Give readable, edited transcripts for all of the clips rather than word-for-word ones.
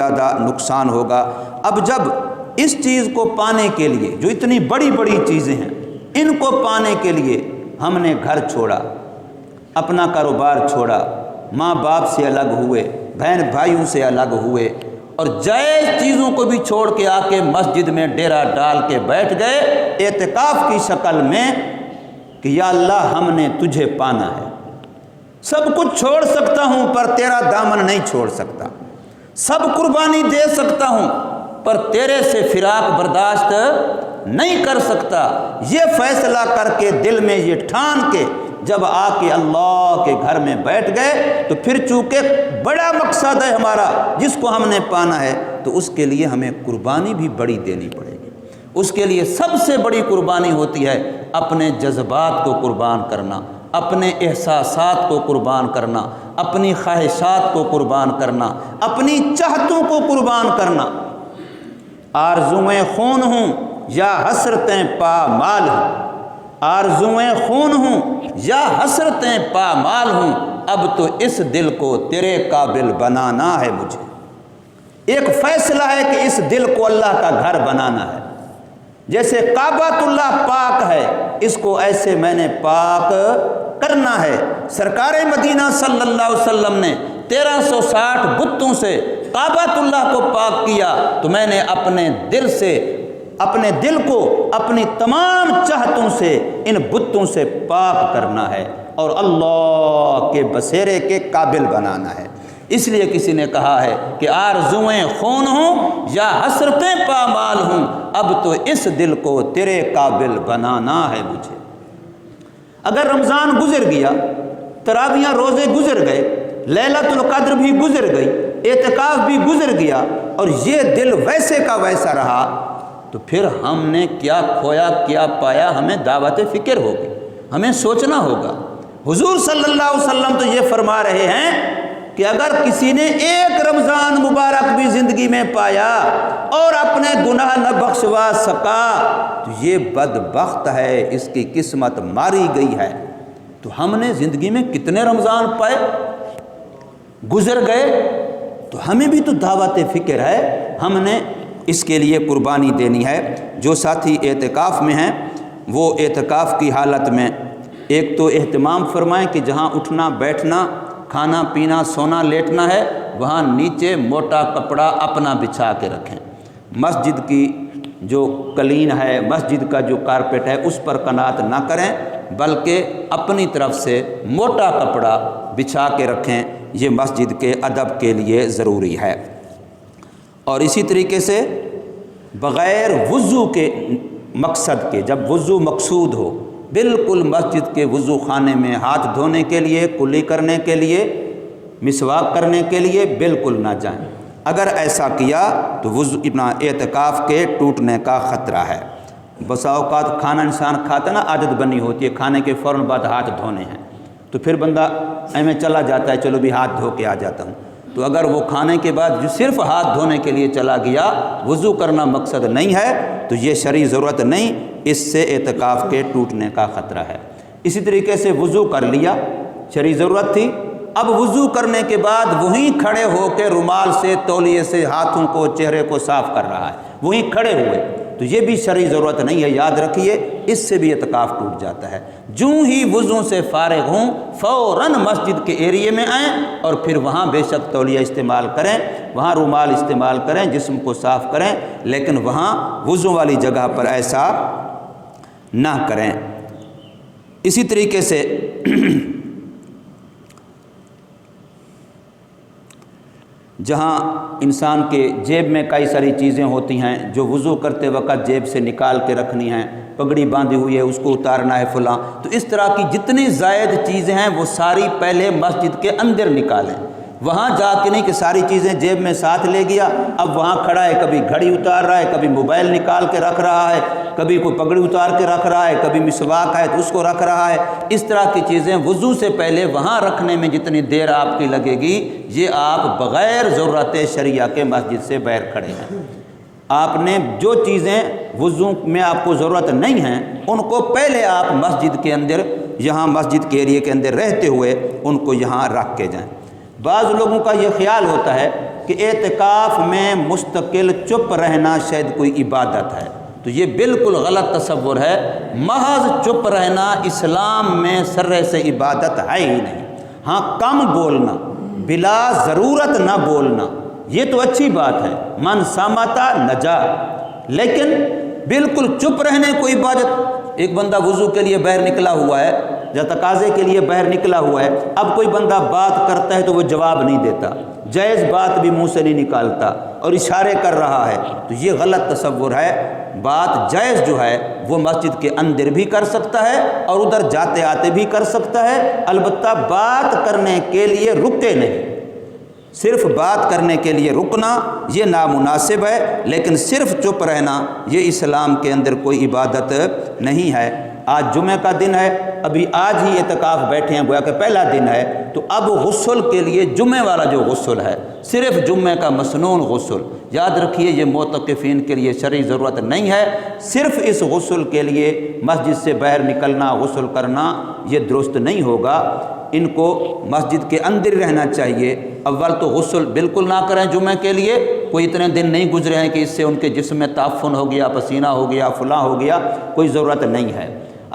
زیادہ نقصان ہوگا۔ اب جب اس چیز کو پانے کے لیے، جو اتنی بڑی بڑی چیزیں ہیں، ان کو پانے کے لیے ہم نے گھر چھوڑا، اپنا کاروبار چھوڑا، ماں باپ سے الگ ہوئے، بہن بھائیوں سے الگ ہوئے، اور جائز چیزوں کو بھی چھوڑ کے آ کے مسجد میں ڈیرا ڈال کے بیٹھ گئے اعتکاف کی شکل میں کہ یا اللہ ہم نے تجھے پانا ہے، سب کچھ چھوڑ سکتا ہوں پر تیرا دامن نہیں چھوڑ سکتا، سب قربانی دے سکتا ہوں پر تیرے سے فراق برداشت نہیں کر سکتا۔ یہ فیصلہ کر کے دل میں یہ ٹھان کے جب آ کے اللہ کے گھر میں بیٹھ گئے تو پھر چونکہ بڑا مقصد ہے ہمارا جس کو ہم نے پانا ہے، تو اس کے لیے ہمیں قربانی بھی بڑی دینی پڑے گی۔ اس کے لیے سب سے بڑی قربانی ہوتی ہے اپنے جذبات کو قربان کرنا، اپنے احساسات کو قربان کرنا، اپنی خواہشات کو قربان کرنا، اپنی چاہتوں کو قربان کرنا۔ آرزوئیں خون ہوں یا حسرتیں پامال ہوں، آرزوئیں خون ہوں یا حسرتیں پامال ہوں، اب تو اس دل کو تیرے قابل بنانا ہے مجھے۔ ایک فیصلہ ہے کہ اس دل کو اللہ کا گھر بنانا ہے، جیسے کعبۃ اللہ پاک ہے، اس کو ایسے میں نے پاک کرنا ہے۔ سرکار مدینہ صلی اللہ علیہ وسلم نے 1360 بتوں سے کعبۃ اللہ کو پاک کیا، تو میں نے اپنے دل سے، اپنے دل کو اپنی تمام چاہتوں سے ان بتوں سے پاک کرنا ہے اور اللہ کے بسیرے کے قابل بنانا ہے۔ اس لیے کسی نے کہا ہے کہ آرزوئیں خون ہوں یا حسرتیں پامال ہوں، اب تو اس دل کو تیرے قابل بنانا ہے مجھے۔ اگر رمضان گزر گیا، تراویح روزے گزر گئے، لیلۃ القدر بھی گزر گئی، اعتکاف بھی گزر گیا، اور یہ دل ویسے کا ویسا رہا، تو پھر ہم نے کیا کھویا کیا پایا؟ ہمیں دعوت فکر ہوگی، ہمیں سوچنا ہوگا۔ حضور صلی اللہ علیہ وسلم تو یہ فرما رہے ہیں کہ اگر کسی نے ایک رمضان مبارک بھی زندگی میں پایا اور اپنے گناہ نہ بخشوا سکا تو یہ بدبخت ہے، اس کی قسمت ماری گئی ہے۔ تو ہم نے زندگی میں کتنے رمضان پائے، گزر گئے، تو ہمیں بھی تو دعوت فکر ہے، ہم نے اس کے لیے قربانی دینی ہے۔ جو ساتھی اعتکاف میں ہیں وہ اعتکاف کی حالت میں ایک تو اہتمام فرمائیں کہ جہاں اٹھنا بیٹھنا، کھانا پینا، سونا لیٹنا ہے، وہاں نیچے موٹا کپڑا اپنا بچھا کے رکھیں۔ مسجد کی جو قلین ہے، مسجد کا جو کارپیٹ ہے، اس پر قناعت نہ کریں، بلکہ اپنی طرف سے موٹا کپڑا بچھا کے رکھیں، یہ مسجد کے ادب کے لیے ضروری ہے۔ اور اسی طریقے سے بغیر وضو کے مقصد کے، جب وضو مقصود ہو، بالکل مسجد کے وضو خانے میں ہاتھ دھونے کے لیے، کلی کرنے کے لیے، مسواک کرنے کے لیے بالکل نہ جائیں۔ اگر ایسا کیا تو وضو اپنا اعتکاف کے ٹوٹنے کا خطرہ ہے۔ بسا اوقات کھانا انسان کھاتا نا، عادت بنی ہوتی ہے کھانے کے فوراً بعد ہاتھ دھونے ہیں، تو پھر بندہ میں چلا جاتا ہے، چلو بھی ہاتھ دھو کے آ جاتا ہوں۔ تو اگر وہ کھانے کے بعد جو صرف ہاتھ دھونے کے لیے چلا گیا، وضو کرنا مقصد نہیں ہے، تو یہ شرعی ضرورت نہیں، اس سے اعتکاف کے ٹوٹنے کا خطرہ ہے۔ اسی طریقے سے وضو کر لیا، شرعی ضرورت تھی، اب وضو کرنے کے بعد وہیں کھڑے ہو کے رومال سے، تولیے سے ہاتھوں کو، چہرے کو صاف کر رہا ہے، وہیں کھڑے ہوئے، تو یہ بھی شرعی ضرورت نہیں ہے، یاد رکھیے، اس سے بھی اعتکاف ٹوٹ جاتا ہے۔ جو ہی وضو سے فارغ ہوں فوراً مسجد کے ایریے میں آئیں، اور پھر وہاں بے شک تولیہ استعمال کریں، وہاں رومال استعمال کریں، جسم کو صاف کریں، لیکن وہاں وضو والی جگہ پر ایسا نہ کریں۔ اسی طریقے سے جہاں انسان کے جیب میں کئی ساری چیزیں ہوتی ہیں جو وضو کرتے وقت جیب سے نکال کے رکھنی ہیں، پگڑی باندھی ہوئی ہے اس کو اتارنا ہے فلاں، تو اس طرح کی جتنی زائد چیزیں ہیں وہ ساری پہلے مسجد کے اندر نکالیں، وہاں جا کے نہیں کہ ساری چیزیں جیب میں ساتھ لے گیا، اب وہاں کھڑا ہے، کبھی گھڑی اتار رہا ہے، کبھی موبائل نکال کے رکھ رہا ہے، کبھی کوئی پگڑی اتار کے رکھ رہا ہے، کبھی مسواک ہے تو اس کو رکھ رہا ہے۔ اس طرح کی چیزیں وضو سے پہلے وہاں رکھنے میں جتنی دیر آپ کی لگے گی، یہ آپ بغیر ضرورت شرعیہ کے مسجد سے باہر کھڑے ہیں۔ آپ نے جو چیزیں وضو میں آپ کو ضرورت نہیں ہیں ان کو پہلے آپ مسجد کے اندر، یہاں مسجد کے ایریے کے اندر رہتے ہوئے ان کو یہاں رکھ کے جائیں۔ بعض لوگوں کا یہ خیال ہوتا ہے کہ کہ اعتکاف میں مستقل چپ رہنا شاید کوئی عبادت ہے، تو یہ بالکل غلط تصور ہے۔ محض چپ رہنا اسلام میں سرے سے عبادت ہے ہی نہیں۔ ہاں کم بولنا، بلا ضرورت نہ بولنا، یہ تو اچھی بات ہے، من سامتا نجا، لیکن بالکل چپ رہنے کوئی عبادت۔ ایک بندہ وضو کے لیے باہر نکلا ہوا ہے یا تقاضے کے لیے باہر نکلا ہوا ہے، اب کوئی بندہ بات کرتا ہے تو وہ جواب نہیں دیتا، جائز بات بھی منہ سے نہیں نکالتا اور اشارے کر رہا ہے، تو یہ غلط تصور ہے۔ بات جائز جو ہے وہ مسجد کے اندر بھی کر سکتا ہے اور ادھر جاتے آتے بھی کر سکتا ہے، البتہ بات کرنے کے لیے رکے نہیں۔ صرف بات کرنے کے لیے رکنا یہ نامناسب ہے، لیکن صرف چپ رہنا یہ اسلام کے اندر کوئی عبادت نہیں ہے۔ آج جمعہ کا دن ہے، ابھی آج ہی اعتکاف بیٹھے ہیں، گویا کہ پہلا دن ہے، تو اب غسل کے لیے جمعہ والا جو غسل ہے، صرف جمعہ کا مسنون غسل، یاد رکھیے یہ معتکفین کے لیے شرعی ضرورت نہیں ہے۔ صرف اس غسل کے لیے مسجد سے باہر نکلنا، غسل کرنا یہ درست نہیں ہوگا، ان کو مسجد کے اندر رہنا چاہیے۔ اول تو غسل بالکل نہ کریں جمعہ کے لیے، کوئی اتنے دن نہیں گزرے ہیں کہ اس سے ان کے جسم میں تعفن ہو گیا، پسینہ ہو گیا، فلاں ہو گیا، کوئی ضرورت نہیں ہے۔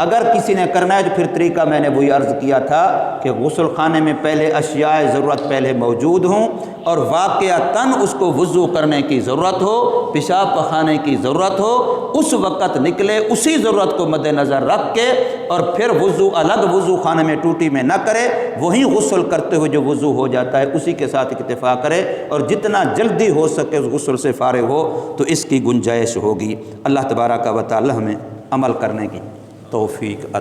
اگر کسی نے کرنا ہے تو پھر طریقہ میں نے وہی عرض کیا تھا کہ غسل خانے میں پہلے اشیاء ضرورت پہلے موجود ہوں اور واقعتاً اس کو وضو کرنے کی ضرورت ہو، پیشاب پخانے کی ضرورت ہو، اس وقت نکلے، اسی ضرورت کو مد نظر رکھ کے، اور پھر وضو الگ وضو خانے میں ٹوٹی میں نہ کرے، وہی غسل کرتے ہوئے جو وضو ہو جاتا ہے اسی کے ساتھ اکتفا کرے، اور جتنا جلدی ہو سکے اس غسل سے فارغ ہو تو اس کی گنجائش ہوگی۔ اللہ تبارک و تعالی ہمیں عمل کرنے کی توفیق